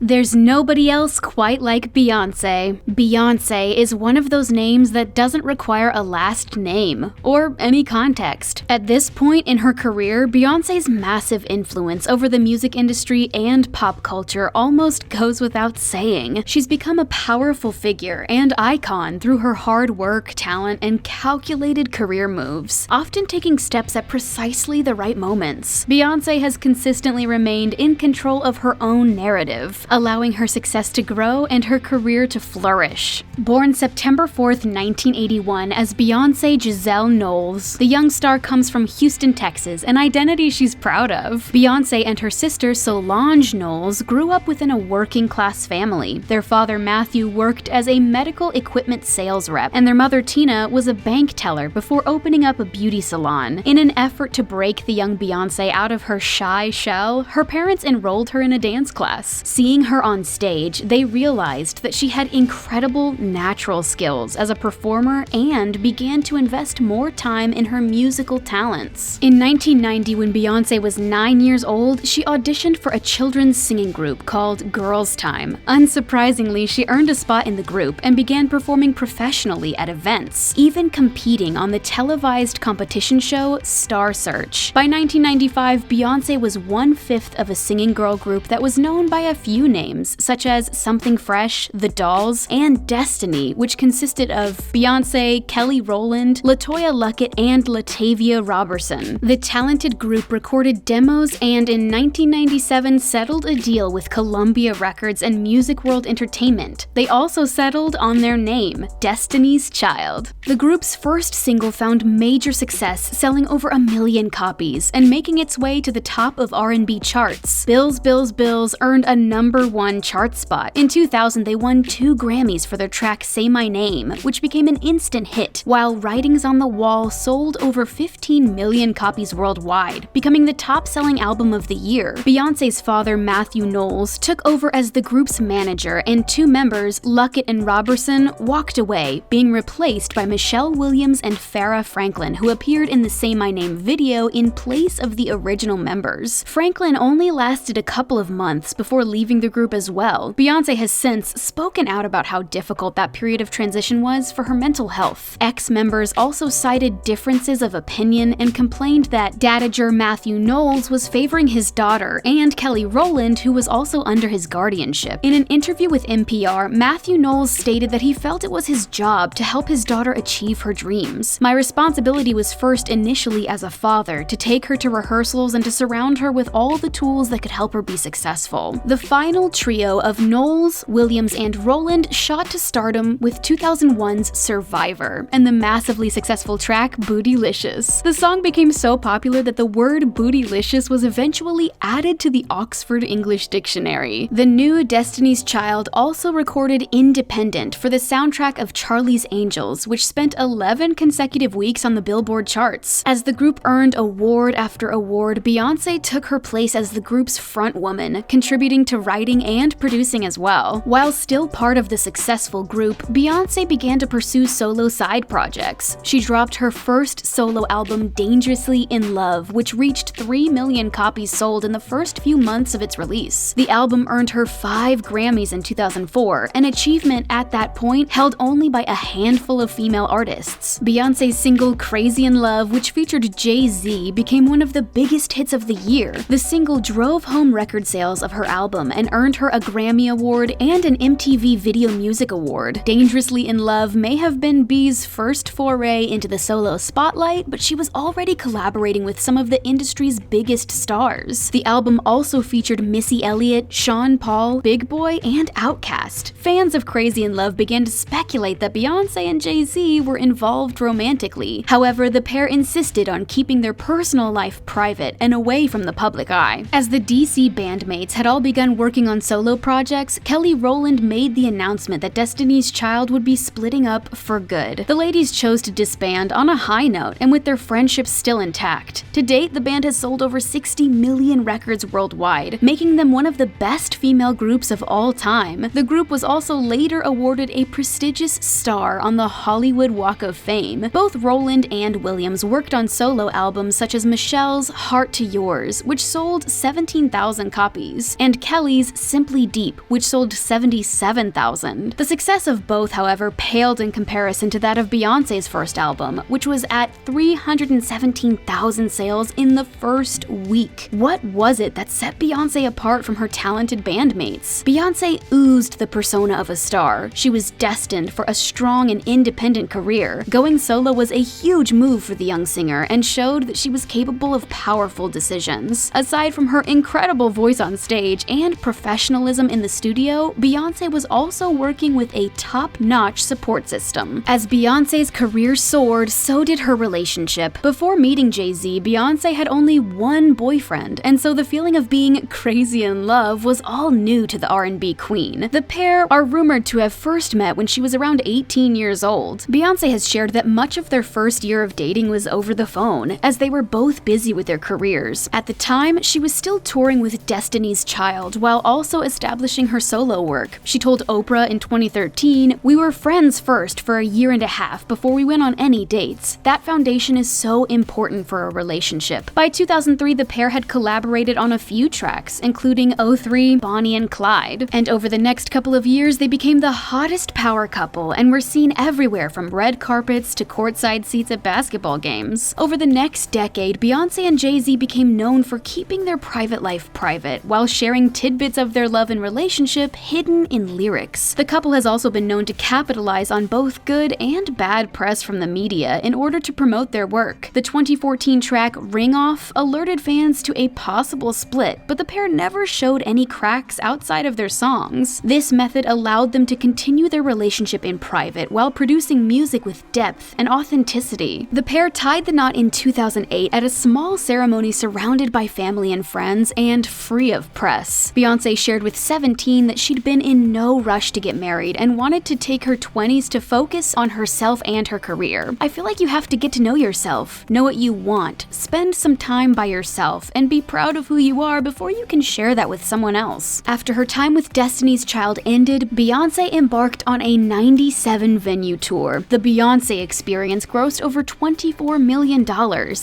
There's nobody else quite like Beyonce. Beyonce is one of those names that doesn't require a last name, or any context. At this point in her career, Beyonce's massive influence over the music industry and pop culture almost goes without saying. She's become a powerful figure and icon through her hard work, talent, and calculated career moves, often taking steps at precisely the right moments. Beyonce has consistently remained in control of her own narrative, allowing her success to grow and her career to flourish. Born September 4th, 1981 as Beyonce Giselle Knowles, the young star comes from Houston, Texas, an identity she's proud of. Beyonce and her sister Solange Knowles grew up within a working-class family. Their father Matthew worked as a medical equipment sales rep, and their mother Tina was a bank teller before opening up a beauty salon. In an effort to break the young Beyonce out of her shy shell, her parents enrolled her in a dance class. Seeing her on stage, they realized that she had incredible natural skills as a performer and began to invest more time in her musical talents. In 1990, when Beyonce was 9 years old, she auditioned for a children's singing group called Girls Time. Unsurprisingly, she earned a spot in the group and began performing professionally at events, even competing on the televised competition show Star Search. By 1995, Beyonce was 1/5 of a singing girl group that was known by a few names, such as Something Fresh, The Dolls, and Destiny, which consisted of Beyonce, Kelly Rowland, LaToya Luckett, and Latavia Robertson. The talented group recorded demos and in 1997 settled a deal with Columbia Records and Music World Entertainment. They also settled on their name, Destiny's Child. The group's first single found major success, selling over 1 million copies and making its way to the top of R&B charts. Bills, Bills, Bills earned a #1 chart spot. In 2000, they won 2 Grammys for their track Say My Name, which became an instant hit, while Writings on the Wall sold over 15 million copies worldwide, becoming the top-selling album of the year. Beyonce's father, Matthew Knowles, took over as the group's manager, and 2 members, Luckett and Robertson, walked away, being replaced by Michelle Williams and Farrah Franklin, who appeared in the Say My Name video in place of the original members. Franklin only lasted a couple of months before leaving the group as well. Beyonce has since spoken out about how difficult that period of transition was for her mental health. Ex-members also cited differences of opinion and complained that dadager Matthew Knowles was favoring his daughter and Kelly Rowland, who was also under his guardianship. In an interview with NPR, Matthew Knowles stated that he felt it was his job to help his daughter achieve her dreams. My responsibility was first initially as a father, to take her to rehearsals and to surround her with all the tools that could help her be successful. The final trio of Knowles, Williams, and Rowland shot to stardom with 2001's Survivor and the massively successful track Bootylicious. The song became so popular that the word bootylicious was eventually added to the Oxford English Dictionary. The new Destiny's Child also recorded Independent for the soundtrack of Charlie's Angels, which spent 11 consecutive weeks on the Billboard charts. As the group earned award after award, Beyonce took her place as the group's frontwoman, contributing to writing and producing as well. While still part of the successful group, Beyonce began to pursue solo side projects. She dropped her first solo album, Dangerously in Love, which reached 3 million copies sold in the first few months of its release. The album earned her 5 Grammys in 2004, an achievement at that point held only by a handful of female artists. Beyonce's single Crazy in Love, which featured Jay-Z, became one of the biggest hits of the year. The single drove home record sales of her album and earned her a Grammy Award and an MTV Video Music Award. Dangerously in Love may have been B's first foray into the solo spotlight, but she was already collaborating with some of the industry's biggest stars. The album also featured Missy Elliott, Sean Paul, Big Boy, and Outkast. Fans of Crazy in Love began to speculate that Beyonce and Jay-Z were involved romantically. However, the pair insisted on keeping their personal life private and away from the public eye. As the DC bandmates had all begun working on solo projects, Kelly Rowland made the announcement that Destiny's Child would be splitting up for good. The ladies chose to disband on a high note and with their friendship still intact. To date, the band has sold over 60 million records worldwide, making them one of the best female groups of all time. The group was also later awarded a prestigious star on the Hollywood Walk of Fame. Both Rowland and Williams worked on solo albums such as Michelle's Heart to Yours, which sold 17,000 copies, and Kelly's was Simply Deep, which sold 77,000. The success of both, however, paled in comparison to that of Beyonce's first album, which was at 317,000 sales in the first week. What was it that set Beyonce apart from her talented bandmates? Beyonce oozed the persona of a star. She was destined for a strong and independent career. Going solo was a huge move for the young singer and showed that she was capable of powerful decisions. Aside from her incredible voice on stage and professionalism in the studio, Beyonce was also working with a top-notch support system. As Beyonce's career soared, so did her relationship. Before meeting Jay-Z, Beyonce had only one boyfriend, and so the feeling of being crazy in love was all new to the R&B queen. The pair are rumored to have first met when she was around 18 years old. Beyonce has shared that much of their first year of dating was over the phone, as they were both busy with their careers. At the time, she was still touring with Destiny's Child while also establishing her solo work. She told Oprah in 2013, "We were friends first for a year and a half before we went on any dates. That foundation is so important for a relationship." By 2003, the pair had collaborated on a few tracks, including '03, Bonnie and Clyde. And over the next couple of years, they became the hottest power couple and were seen everywhere from red carpets to courtside seats at basketball games. Over the next decade, Beyonce and Jay-Z became known for keeping their private life private while sharing tidbits of their love and relationship hidden in lyrics. The couple has also been known to capitalize on both good and bad press from the media in order to promote their work. The 2014 track Ring Off alerted fans to a possible split, but the pair never showed any cracks outside of their songs. This method allowed them to continue their relationship in private while producing music with depth and authenticity. The pair tied the knot in 2008 at a small ceremony surrounded by family and friends and free of press. Beyonce shared with 17 that she'd been in no rush to get married and wanted to take her 20s to focus on herself and her career. "I feel like you have to get to know yourself, know what you want, spend some time by yourself, and be proud of who you are before you can share that with someone else." After her time with Destiny's Child ended, Beyonce embarked on a 97-venue tour. The Beyonce Experience grossed over $24 million,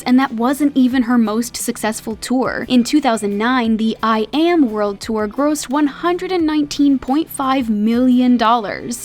and that wasn't even her most successful tour. In 2009, the I Am World Tour grossed $119.5 million.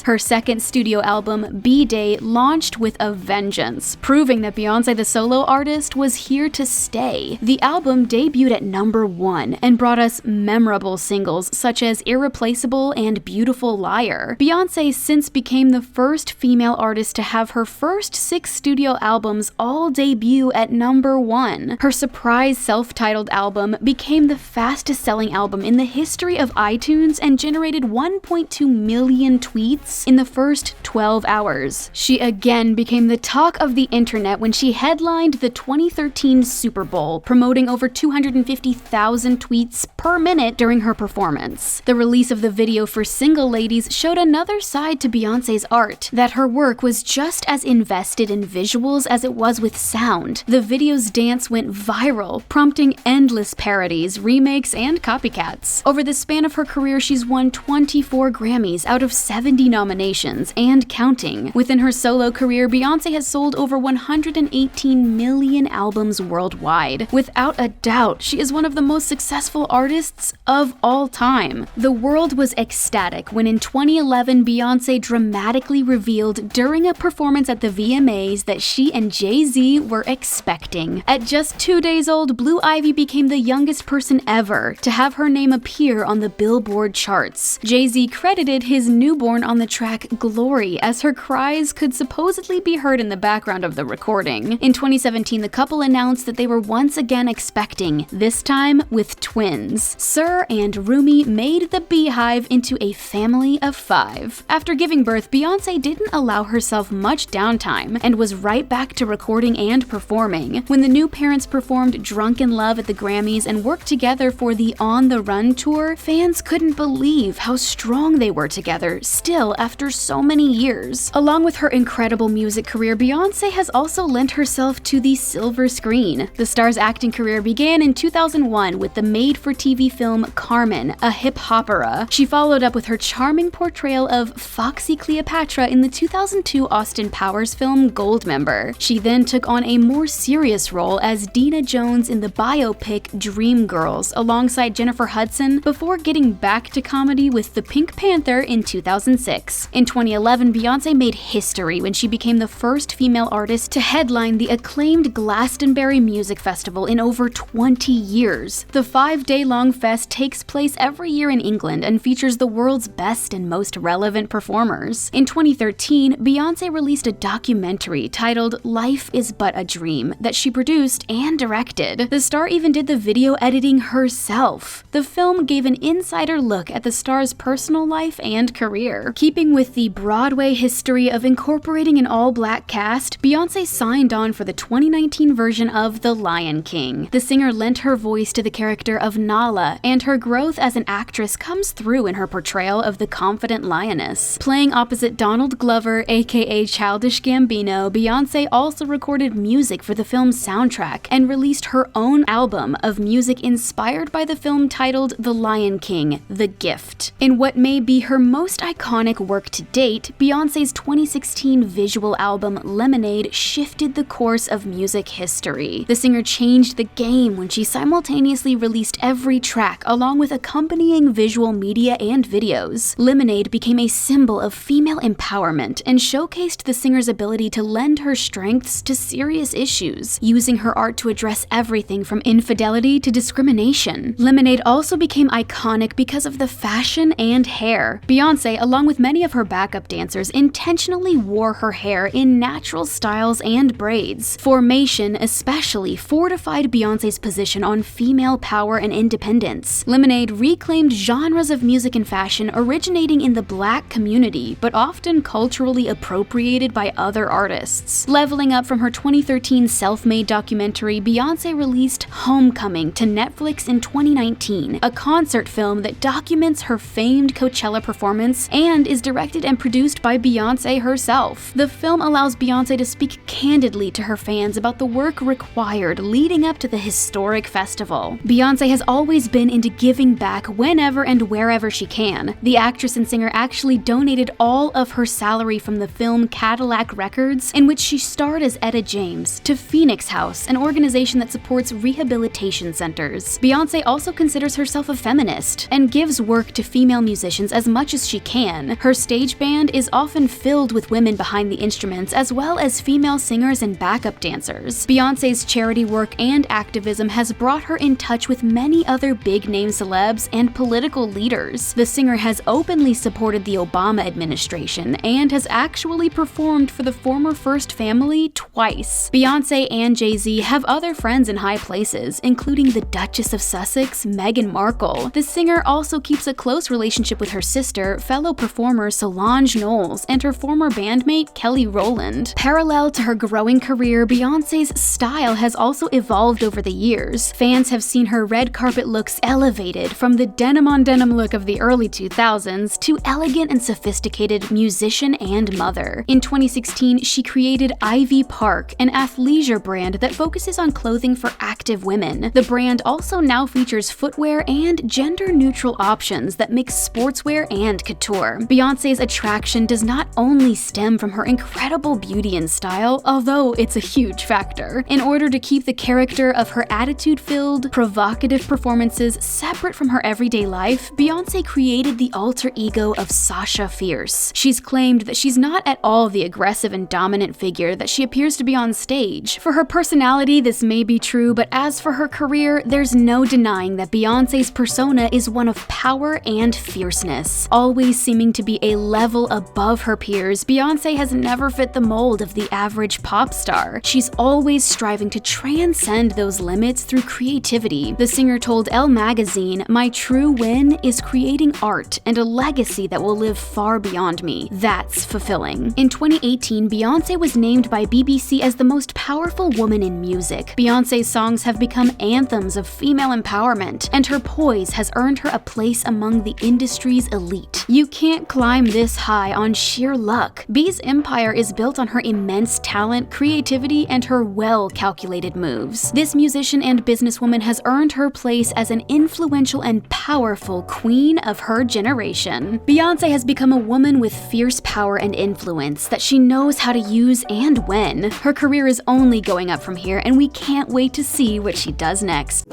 Her second studio album, B-Day, launched with a vengeance, proving that Beyonce the solo artist was here to stay. The album debuted at #1 and brought us memorable singles such as Irreplaceable and Beautiful Liar. Beyonce since became the first female artist to have her first 6 studio albums all debut at #1. Her surprise self-titled album became the fastest-selling album in the history of iTunes and generated 1.2 million tweets in the first 12 hours. She again became the talk of the internet when she headlined the 2013 Super Bowl, promoting over 250,000 tweets per minute during her performance. The release of the video for Single Ladies showed another side to Beyonce's art, that her work was just as invested in visuals as it was with sound. The video's dance went viral, prompting endless parodies, remakes, and copycats. Over the span of her career, she's won 24 Grammys out of 70 nominations, and counting. Within her solo career, Beyonce has sold over 118 million albums worldwide. Without a doubt, she is one of the most successful artists of all time. The world was ecstatic when in 2011, Beyonce dramatically revealed during a performance at the VMAs that she and Jay-Z were expecting. At just 2 days old, Blue Ivy became the youngest person ever to have her name appear on the Billboard charts. Jay-Z credited his newborn on the track Glory, as her cries could supposedly be heard in the background of the recording. In 2017, the couple announced that they were once again expecting, this time with twins. Sir and Rumi made the Beehive into a family of 5. After giving birth, Beyonce didn't allow herself much downtime and was right back to recording and performing. When the new parents performed Drunk in Love at the Grammys and worked together for the On the Run tour, fans couldn't believe how strong they were together, still after so many years. Along with her incredible music career, Beyonce has also lent herself to the silver screen. The star's acting career began in 2001 with the made-for-TV film Carmen, a hip-opera. She followed up with her charming portrayal of Foxy Cleopatra in the 2002 Austin Powers film Goldmember. She then took on a more serious role as Dina Jones in the biopic Dreamgirls alongside Jennifer Hudson, before before getting back to comedy with The Pink Panther in 2006. In 2011, Beyonce made history when she became the first female artist to headline the acclaimed Glastonbury Music Festival in over 20 years. The 5-day-long fest takes place every year in England and features the world's best and most relevant performers. In 2013, Beyonce released a documentary titled Life is But a Dream that she produced and directed. The star even did the video editing herself. The film gave an insider look at the star's personal life and career. Keeping with the Broadway history of incorporating an all-black cast, Beyonce signed on for the 2019 version of The Lion King. The singer lent her voice to the character of Nala, and her growth as an actress comes through in her portrayal of the confident lioness. Playing opposite Donald Glover, aka Childish Gambino, Beyonce also recorded music for the film's soundtrack and released her own album of music inspired by the film titled The Lion King: The Gift. In what may be her most iconic work to date, Beyonce's 2016 visual album Lemonade shifted the course of music history. The singer changed the game when she simultaneously released every track along with accompanying visual media and videos. Lemonade became a symbol of female empowerment and showcased the singer's ability to lend her strengths to serious issues, using her art to address everything from infidelity to discrimination. Lemonade also became iconic because of the fashion and hair. Beyonce, along with many of her backup dancers, intentionally wore her hair in natural styles and braids. Formation especially fortified Beyonce's position on female power and independence. Lemonade reclaimed genres of music and fashion originating in the Black community, but often culturally appropriated by other artists. Leveling up from her 2013 self-made documentary, Beyonce released Homecoming to Netflix in 2019, a concert film that documents her famed Coachella performance and is directed and produced by Beyonce herself. The film allows Beyonce to speak candidly to her fans about the work required leading up to the historic festival. Beyonce has always been into giving back whenever and wherever she can. The actress and singer actually donated all of her salary from the film Cadillac Records, in which she starred as Etta James, to Phoenix House, an organization that supports rehabilitation centers. Beyonce also considers herself a feminist and gives work to female musicians as much as she can. Her stage band is often filled with women behind the instruments, as well as female singers and backup dancers. Beyonce's charity work and activism has brought her in touch with many other big-name celebs and political leaders. The singer has openly supported the Obama administration and has actually performed for the former First Family twice. Beyonce and Jay-Z have other friends in high places, including the Duchess of Sussex, Meghan Markle. The singer also keeps a close relationship with her sister, fellow performer Solange Knowles, and her former bandmate Kelly Rowland. Parallel to her growing career, Beyonce's style has also evolved over the years. Fans have seen her red carpet looks elevated from the denim-on-denim look of the early 2000s to elegant and sophisticated musician and mother. In 2016, she created Ivy Park, an athleisure brand that focuses on clothing for active women. The brand also now features footwear and gender-neutral options that mix sportswear and couture. Beyonce's attraction does not only stem from her incredible beauty and style, although it's a huge factor. In order to keep the character of her attitude-filled, provocative performances separate from her everyday life, Beyonce created the alter ego of Sasha Fierce. She's claimed that she's not at all the aggressive and dominant figure that she appears to be on stage. For her personality, this may be true, but as for her career, there's no denying that Beyonce's persona is one of power and fierceness. Always seeming to be a level above her peers, Beyonce has never fit the mold of the average pop star. She's always striving to transcend those limits through creativity. The singer told Elle magazine, "My true win is creating art and a legacy that will live far beyond me. That's fulfilling." In 2018, Beyonce was named by BBC as the most powerful woman in music. Beyonce's songs have become anthems of female empowerment, and her poise has earned her a place among the industry's elite. You can't climb this high on sheer luck. B's empire is built on her immense talent, creativity, and her well-calculated moves. This musician and businesswoman has earned her place as an influential and powerful queen of her generation. Beyonce has become a woman with fierce power and influence that she knows how to use and when. Her career is only going up from here, and we can't wait to see what she does next.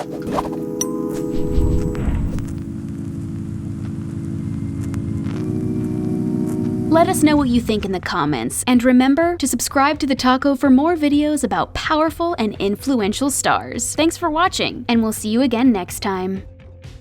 Let us know what you think in the comments, and remember to subscribe to the Taco for more videos about powerful and influential stars. Thanks for watching, and we'll see you again next time.